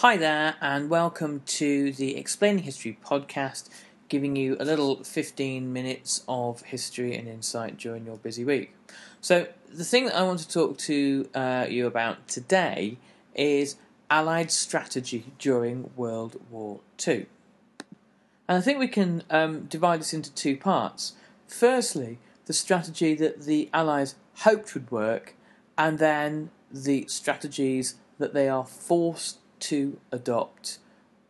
Hi there, and welcome to the Explaining History podcast, giving you a little 15 minutes of history and insight during your busy week. So, the thing that I want to talk to you about today is Allied strategy during World War II. And I think we can divide this into two parts. Firstly, the strategy that the Allies hoped would work, and then the strategies that they are forced to adopt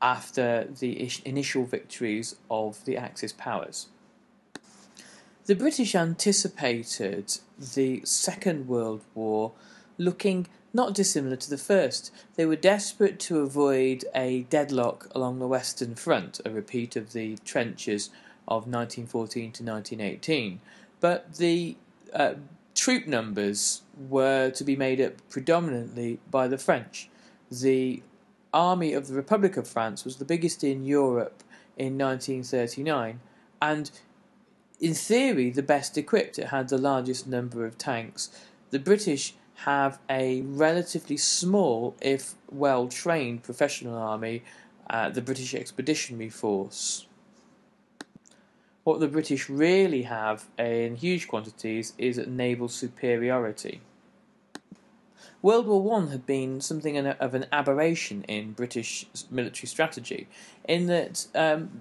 after the initial victories of the Axis powers. The British anticipated the Second World War looking not dissimilar to the First. They were desperate to avoid a deadlock along the Western Front, a repeat of the trenches of 1914 to 1918. But the troop numbers were to be made up predominantly by the French. The Army of the Republic of France was the biggest in Europe in 1939, and in theory the best equipped. It had the largest number of tanks. The British have a relatively small, if well-trained, professional army, the British Expeditionary Force. What the British really have in huge quantities is naval superiority. World War I had been something of an aberration in British military strategy, in that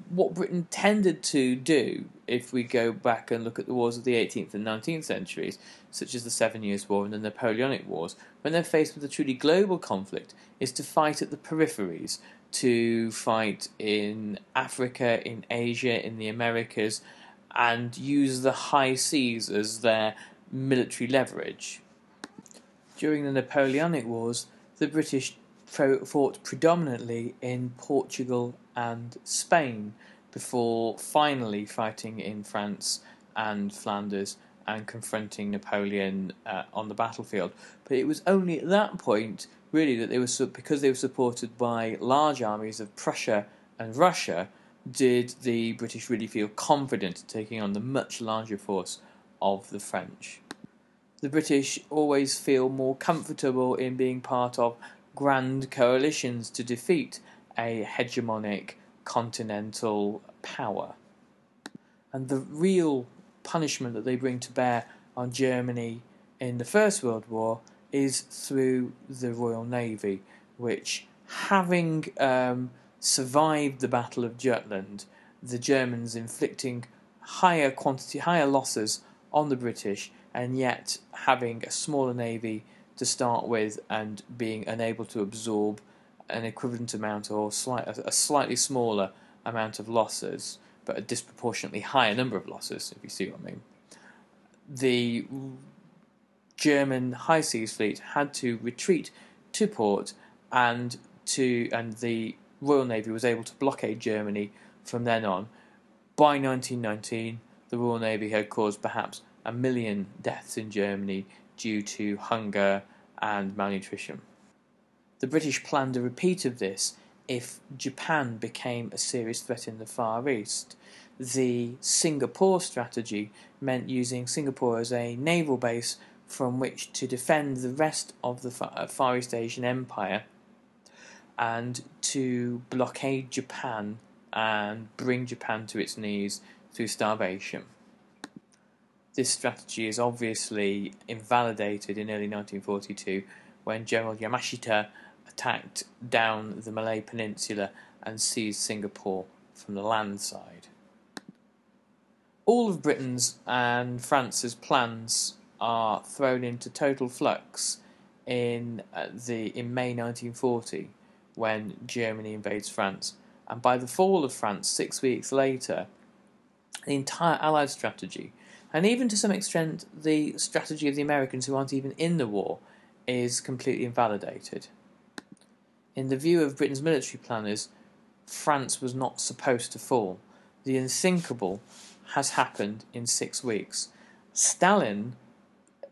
what Britain tended to do, if we go back and look at the wars of the 18th and 19th centuries, such as the 7 Years' War and the Napoleonic Wars, when they're faced with a truly global conflict, is to fight at the peripheries, to fight in Africa, in Asia, in the Americas, and use the high seas as their military leverage. During the Napoleonic Wars, the British fought predominantly in Portugal and Spain before finally fighting in France and Flanders and confronting Napoleon on the battlefield. But it was only at that point, really, that because they were supported by large armies of Prussia and Russia, did the British really feel confident taking on the much larger force of the French. The British always feel more comfortable in being part of grand coalitions to defeat a hegemonic continental power. And the real punishment that they bring to bear on Germany in the First World War is through the Royal Navy, which, having survived the Battle of Jutland, the Germans inflicting higher losses on the British, and yet having a smaller navy to start with and being unable to absorb an equivalent amount or a slightly smaller amount of losses, but a disproportionately higher number of losses, if you see what I mean. The German High Seas Fleet had to retreat to port, and the Royal Navy was able to blockade Germany from then on. By 1919, the Royal Navy had caused perhaps 1 million deaths in Germany due to hunger and malnutrition. The British planned a repeat of this if Japan became a serious threat in the Far East. The Singapore strategy meant using Singapore as a naval base from which to defend the rest of the Far East Asian Empire and to blockade Japan and bring Japan to its knees through starvation. This strategy is obviously invalidated in early 1942 when General Yamashita attacked down the Malay Peninsula and seized Singapore from the land side. All of Britain's and France's plans are thrown into total flux in May 1940 when Germany invades France, and by the fall of France 6 weeks later, the entire Allied strategy, and even to some extent the strategy of the Americans who aren't even in the war, is completely invalidated. In the view of Britain's military planners, France was not supposed to fall. The unthinkable has happened in 6 weeks. Stalin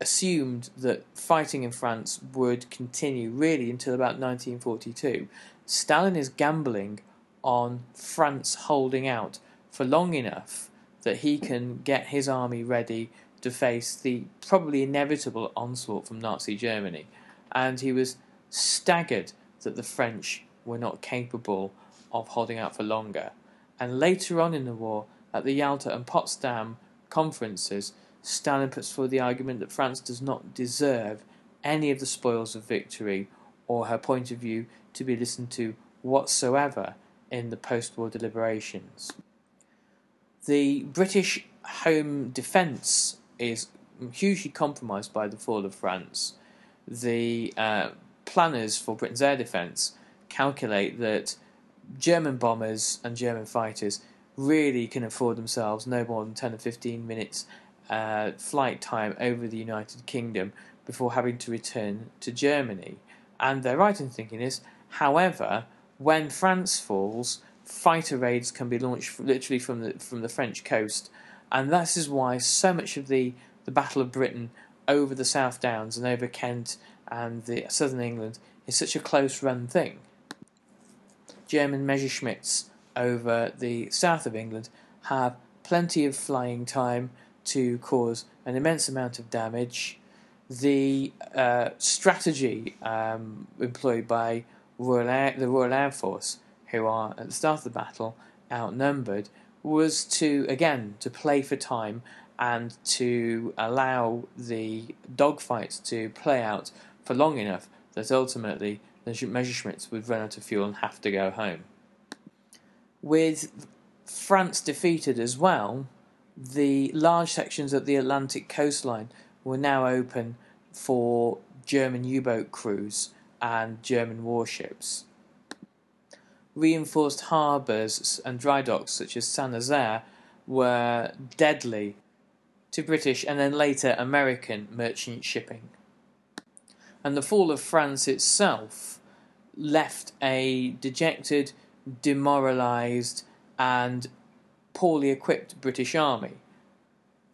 assumed that fighting in France would continue really until about 1942. Stalin is gambling on France holding out for long enough that he can get his army ready to face the probably inevitable onslaught from Nazi Germany. And he was staggered that the French were not capable of holding out for longer. And later on in the war, at the Yalta and Potsdam conferences, Stalin puts forward the argument that France does not deserve any of the spoils of victory or her point of view to be listened to whatsoever in the post-war deliberations. The British home defence is hugely compromised by the fall of France. The planners for Britain's air defence calculate that German bombers and German fighters really can afford themselves no more than 10 or 15 minutes flight time over the United Kingdom before having to return to Germany. And their right in thinking is, however, when France falls, fighter raids can be launched literally from the French coast, and this is why so much of the Battle of Britain over the South Downs and over Kent and the southern England is such a close-run thing. German Messerschmitts over the south of England have plenty of flying time to cause an immense amount of damage. The strategy employed by the Royal Air Force, who are at the start of the battle outnumbered, was to play for time and to allow the dogfights to play out for long enough that ultimately the Messerschmitts would run out of fuel and have to go home. With France defeated as well, the large sections of the Atlantic coastline were now open for German U-boat crews and German warships. Reinforced harbours and dry docks such as Saint-Nazaire were deadly to British and then later American merchant shipping. And the fall of France itself left a dejected, demoralised and poorly equipped British army.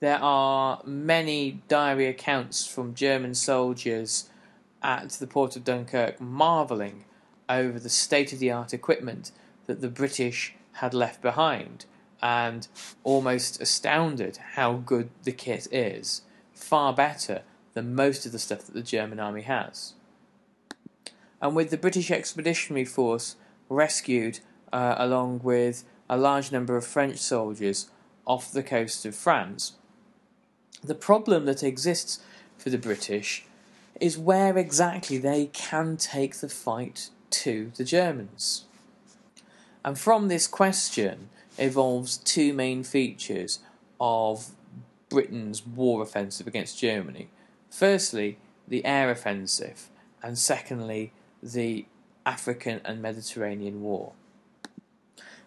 There are many diary accounts from German soldiers at the port of Dunkirk marvelling over the state-of-the-art equipment that the British had left behind, and almost astounded how good the kit is, far better than most of the stuff that the German army has. And with the British Expeditionary Force rescued along with a large number of French soldiers off the coast of France, the problem that exists for the British is where exactly they can take the fight to the Germans. And from this question evolves two main features of Britain's war offensive against Germany. Firstly, the air offensive, and secondly, the African and Mediterranean War.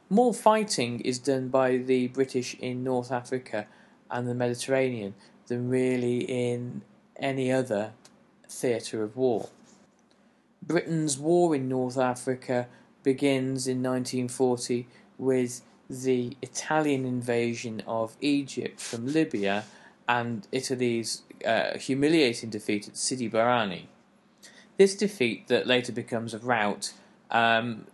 More fighting is done by the British in North Africa and the Mediterranean than really in any other theatre of war. Britain's war in North Africa begins in 1940 with the Italian invasion of Egypt from Libya and Italy's humiliating defeat at Sidi Barrani. This defeat, that later becomes a rout, presents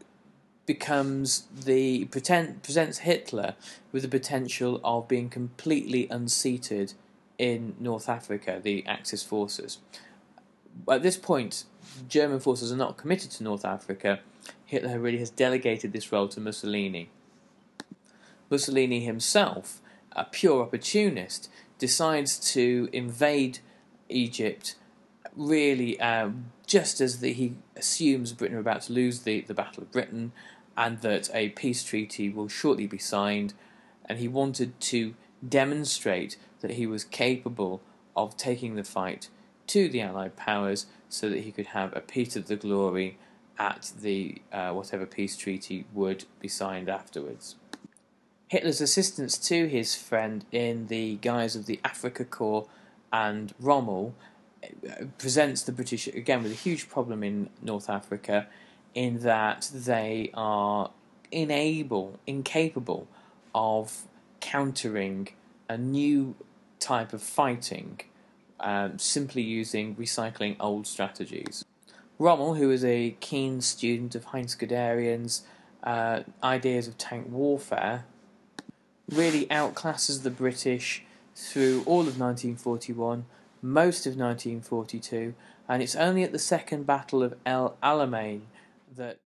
Hitler with the potential of being completely unseated in North Africa, the Axis forces. At this point, German forces are not committed to North Africa. Hitler really has delegated this role to Mussolini. Mussolini himself, a pure opportunist, decides to invade Egypt really just as he assumes Britain are about to lose the Battle of Britain and that a peace treaty will shortly be signed, and he wanted to demonstrate that he was capable of taking the fight to the Allied powers so that he could have a piece of the glory at the whatever peace treaty would be signed afterwards. Hitler's assistance to his friend in the guise of the Afrika Korps and Rommel presents the British again with a huge problem in North Africa, in that they are incapable of countering a new type of fighting simply using recycling old strategies. Rommel, who is a keen student of Heinz Guderian's ideas of tank warfare, really outclasses the British through all of 1941, most of 1942, and it's only at the Second Battle of El Alamein that